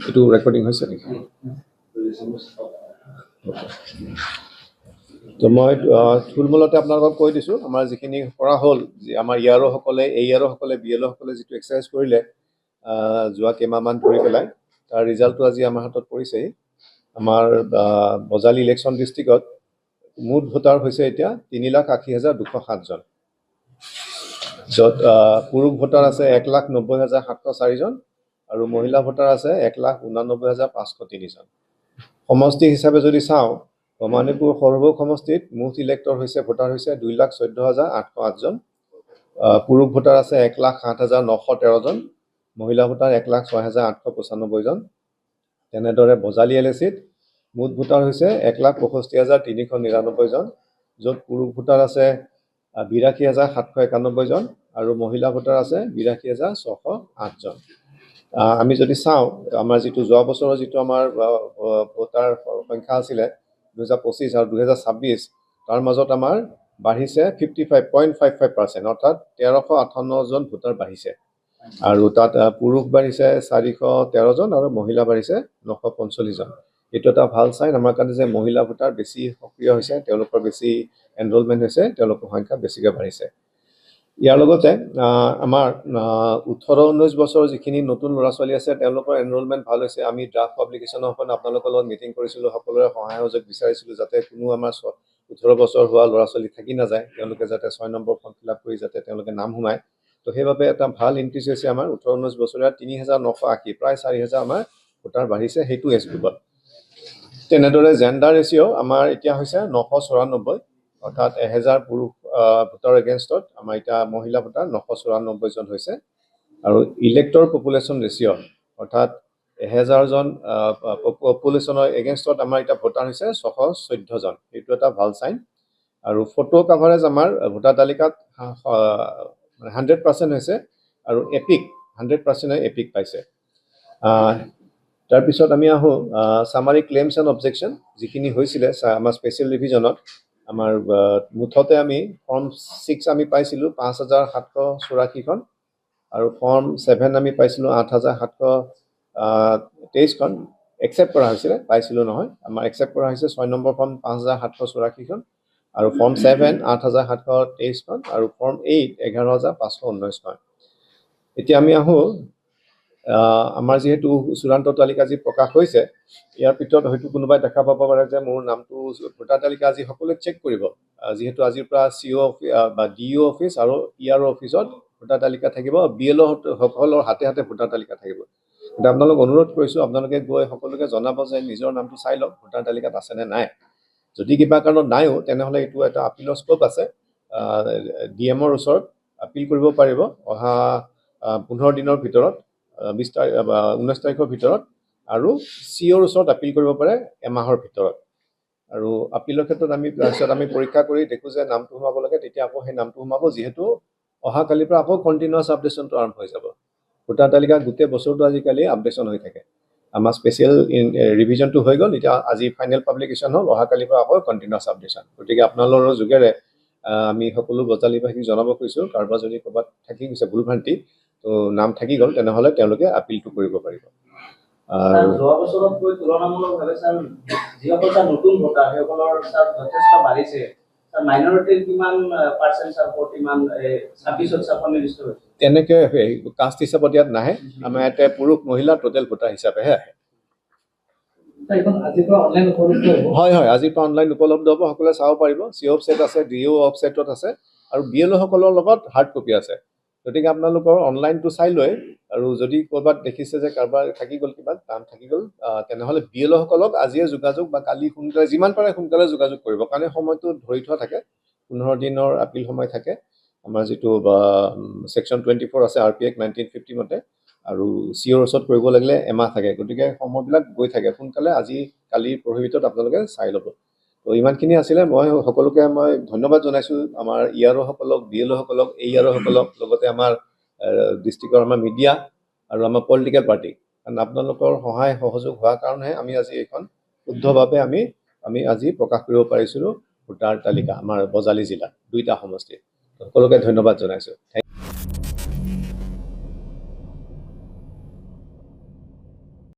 এইটো ৰেকৰ্ডিং হৈছে নেকি? তো মই থুলমূলতে আপোনালোকক কৈ দিছোঁ আমাৰ যিখিনি কৰা হ'ল যে আমাৰ ইয়াৰোসকলে বিএলঅ'সকলে যিটো এক্সাৰচাইজ কৰিলে যোৱা কেইমাহমান ধৰি পেলাই তাৰ ৰিজাল্টটো আজি আমাৰ হাতত পৰিছেহি। আমাৰ বজালী ইলেকশ্যন ডিষ্ট্ৰিক্টত মুঠ ভোটাৰ হৈছে এতিয়া 3,80,207 জন, য'ত পুৰুষ ভোটাৰ আছে 1,90,704 জন আৰু মহিলা ভোটাৰ আছে 1,89,503 জন। সমষ্টি হিচাপে যদি চাওঁ, ভৱানীপুৰ সৰভোগ সমষ্টিত মুঠ ইলেক্টৰ হৈছে ভোটাৰ হৈছে 2,14,808 জন, পুৰুষ ভোটাৰ আছে 1,07,913 জন, মহিলা ভোটাৰ 1,06,895 জন। তেনেদৰে বজালী LACত মুঠ ভোটাৰ হৈছে 1,65,399 জন, য'ত পুৰুষ ভোটাৰ আছে 82,791 জন আৰু মহিলা ভোটাৰ আছে 82,608 জন। আমি যদি চাওঁ আমাৰ যিটো যোৱা বছৰৰ যিটো আমাৰ ভোটাৰ সংখ্যা আছিলে 2025 আৰু 2026, তাৰ মাজত আমাৰ বাঢ়িছে 55.55%, অৰ্থাৎ 1,358 জন ভোটাৰ বাঢ়িছে। আৰু তাত পুৰুষ বাঢ়িছে 413 জন আৰু মহিলা বাঢ়িছে 945 জন। এইটো এটা ভাল চাইন আমাৰ কাৰণে যে মহিলা ভোটাৰ বেছি সক্ৰিয় হৈছে, তেওঁলোকৰ বেছি এনৰোলমেণ্ট হৈছে, তেওঁলোকৰ সংখ্যা বেছিকৈ বাঢ়িছে। ইয়াৰ লগতে আমাৰ 18-19 বছৰৰ যিখিনি নতুন ল'ৰা ছোৱালী আছে তেওঁলোকৰ এনৰোলমেণ্ট ভাল হৈছে। আমি ড্ৰাফ্ট পাব্লিকেশ্যনৰ সময়ত আপোনালোকৰ লগত মিটিং কৰিছিলোঁ, সকলোৰে সহায় সহযোগ বিচাৰিছিলোঁ যাতে কোনো আমাৰ 18 বছৰ হোৱা ল'ৰা ছোৱালী থাকি নাযায়, তেওঁলোকে যাতে 6 নম্বৰ ফৰ্ম ফিল আপ কৰি যাতে তেওঁলোকে নাম সোমায়। তো সেইবাবে এটা ভাল ইনক্ৰিজ হৈছে আমাৰ 18-19 বছৰীয়া 3,980, প্ৰায় 4,000 আমাৰ ভোটাৰ বাঢ়িছে সেইটো এজ গ্ৰুপত। তেনেদৰে জেণ্ডাৰ ৰেচিঅ' আমাৰ এতিয়া হৈছে 994, অৰ্থাৎ 1,000 পুৰুষ ভোটাৰ এগেইনষ্টত আমাৰ এতিয়া মহিলা ভোটাৰ 994 জন হৈছে। আৰু ইলেক্টৰ পপুলেশ্যন ৰেচিঅ' অৰ্থাৎ 1,000 জন পপুলেশ্যনৰ এগেইনষ্টত আমাৰ এতিয়া ভোটাৰ হৈছে 614 জন, এইটো এটা ভাল চাইন। আৰু ফটো কাভাৰেজ আমাৰ ভোটাৰ তালিকাত 100% হৈছে আৰু এপিক 100% এপিক পাইছে। তাৰপিছত আমি আহোঁ চামাৰী ক্লেইমছ এণ্ড অবজেকশ্যন যিখিনি হৈছিলে আমাৰ স্পেচিয়েল ৰিভিজনত। আমাৰ মুঠতে আমি ফৰ্ম 6 আমি পাইছিলোঁ 5,784খন আৰু ফৰ্ম 7 আমি পাইছিলোঁ 8,723খন। একচেপ্ট কৰা হৈছিলে, পাইছিলোঁ নহয়, আমাৰ একচেপ্ট কৰা হৈছে 6 নম্বৰ ফৰ্ম 5,784খন আৰু ফৰ্ম 7 8,723খন আৰু ফৰ্ম 8 11,519খন। এতিয়া আমি আহোঁ আমাৰ যিহেতু চূড়ান্ত তালিকা যি প্ৰকাশ হৈছে, ইয়াৰ ভিতৰত হয়তো কোনোবাই দেখা পাব পাৰে যে মোৰ নামটো ভোটাৰ তালিকা আজি সকলোৱে চেক কৰিব, যিহেতু আজিৰ পৰা CO বা DO অফিচ আৰু ERO অফিচত ভোটাৰ তালিকা থাকিব, BLO সকলৰ হাতে হাতে ভোটাৰ তালিকা থাকিব। কিন্তু আপোনালোক অনুৰোধ কৰিছোঁ আপোনালোকে গৈ সকলোকে জনাব যে নিজৰ নামটো চাই লওক ভোটাৰ তালিকাত আছেনে নাই। যদি কিবা কাৰণত নাইও তেনেহ'লে এইটো এটা আপিলৰ স্কোপ আছে, DMৰ ওচৰত আপিল কৰিব পাৰিব অহা 15 দিনৰ ভিতৰত, 19 তাৰিখৰ ভিতৰত, আৰু COৰ ওচৰত আপিল কৰিব পাৰে এমাহৰ ভিতৰত। আৰু আপিলৰ ক্ষেত্ৰত আমি পৰীক্ষা কৰি দেখোঁ যে নামটো সোমাব লাগে, তেতিয়া আকৌ সেই নামটো সোমাব, যিহেতু অহাকালিৰ পৰা আকৌ কণ্টিনিউৱাছ আপডেশ্যনটো আৰম্ভ হৈ যাব। ভোটাৰ তালিকা গোটেই বছৰটো আজিকালি আপডেশ্যন হৈ থাকে। আমাৰ স্পেচিয়েল ৰিভিজনটো হৈ গ'ল, এতিয়া আজি ফাইনেল পাব্লিকেশ্যন হ'ল, অহাকালিৰ পৰা আকৌ কণ্টিনিউৱাছ আপডেশ্যন। গতিকে আপোনালোকৰ যোগেৰে আমি সকলো বজালীবাসীক জনাব খুজিছোঁ, কাৰোবাৰ যদি ক'ৰবাত থাকি গৈছে ভুল ভ্ৰান্তি, তো নাম থাকি গ'ল তেনেহ'লে তেওঁলোকে আপিলটো কৰিব পাৰিব। স্যাৰ যোৱা বছৰতকৈ তুলনামূলকভাৱে স্যাৰ যিসকল স্যাৰ নতুন ভোটাৰ সেইসকলৰ স্যাৰ যথেষ্ট বাঢ়িছে। স্যাৰ মাইনৰিটিৰ কিমান পাৰ্চেণ্ট স্যাৰ ভোট ইমান 26ত স্যাৰ সন্নিৱিষ্ট হৈছে? তেনেকৈ কাষ্ট হিচাপত ইয়াত নাহে, আমাৰ ইয়াতে পুৰুষ মহিলা টোটেল ভোটাৰ হিচাপেহে আহে। হয় হয়, আজিৰ পৰা অনলাইন উপলব্ধ হ'ব, সকলোৱে চাব পাৰিব। চি ৱেবছাইট আছে, DO ৱেবছাইটত আছে, আৰু BLO সকলৰ লগত হাৰ্ড কপি আছে। গতিকে আপোনালোকৰ অনলাইনটো চাই লৈ, আৰু যদি ক'ৰবাত দেখিছে যে কাৰোবাৰ থাকি গ'ল, কিবা নাম থাকি গ'ল, তেনেহ'লে BLO সকলক আজিয়ে যোগাযোগ বা কালি সোনকালে, যিমান পাৰে সোনকালে যোগাযোগ কৰিব, কাৰণ সময়টো ধৰি থোৱা থাকে, 15 দিনৰ আপিল সময় থাকে। আমাৰ যিটো ছেকশ্যন 24 আছে RP Act 1950 মতে, আৰু COৰ ওচৰত কৰিব লাগিলে এমাহ থাকে। গতিকে সময়বিলাক গৈ থাকে, সোনকালে আজি কালি পৰহিৰ ভিতৰত আপোনালোকে চাই ল'ব। তো ইমানখিনি আছিলে। মই সকলোকে ধন্যবাদ জনাইছোঁ, আমাৰ ERO সকলক, BLO সকলক, AERO সকলক, লগতে আমাৰ ডিষ্ট্ৰিক্টৰ আমাৰ মিডিয়া আৰু আমাৰ পলিটিকেল পাৰ্টি। কাৰণ আপোনালোকৰ সহায় সহযোগ হোৱাৰ কাৰণেহে আমি আজি এইখন শুদ্ধভাৱে আমি আজি প্ৰকাশ কৰিব পাৰিছিলোঁ ভোটাৰ তালিকা আমাৰ বজালী জিলাত 2টা সমষ্টিত। সকলোকে ধন্যবাদ জনাইছোঁ।